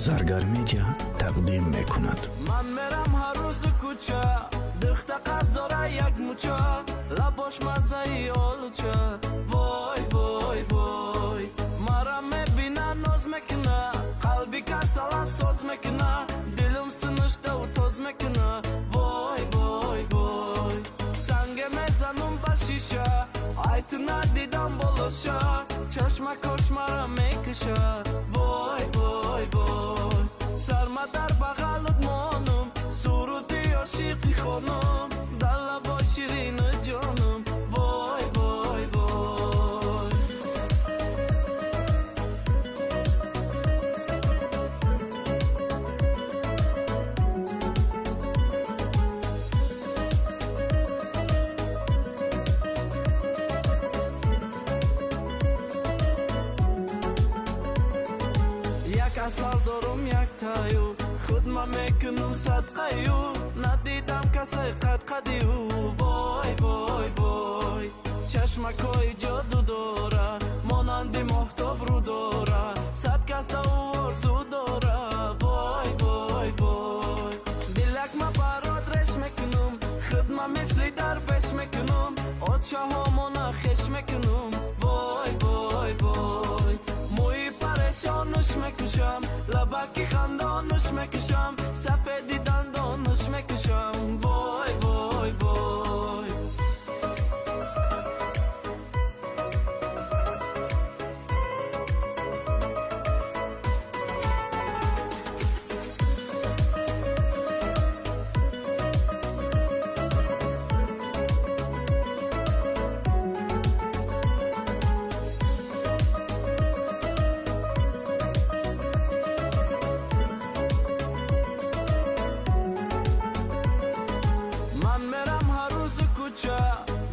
زرگر میدیا تقدیم میکند. من میرم هر روز کوچه، دخت قرض داره یک موچه، لباش مزه ای آلوچه. وای وای وای مرا میبینه ناز میکنه، قلبی کسلا ساز میکنه، دلم سنشته و تاز میکنه. وای وای وای سنگ میزنم به شیشه، ایتو ندیدم بلوشه، چشم کش مرا میکشه. وای وای وای سرما در بغلت مانم، سرودی عاشقی خانم، در لبا شیرین جانم. وای وای وای یک اصل دارم یک تایو، خود ما میکنم صدقه‌یو، ندیدم کسی قد قدیو. وای وای وای چشمکای جادو داره، مانند محتاب رو داره، صد کس دا او آرزو داره. وای وای وای دلک ما برات رش میکنم، خود ما مثلی در بش میکنم، آتشه همانا خش میکنم. وای وای وای موی پریشانش میکشم، لبکی خندانش میکشم، سفیدی دندانش میکشم. وای وای وای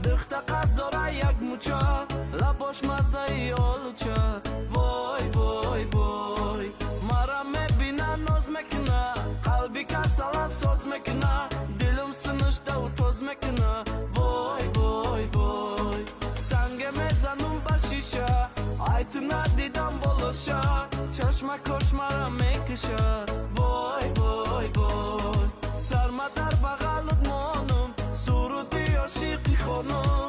دخت قرض داره یک موچه، لباش مزه ای آلوچه. وای وای وای مرا میبینه ناز میکنه، قلبی کسلا ساز میکنه، دلم سنشته و تاز میکنه. وای وای وای سنگ میزنم به شیشه، ایتو ندیدم بلوشه، چشم کش مرا میکشه. وای وای وای سرما در بغلت مانم، سرودی عاشقی خانم،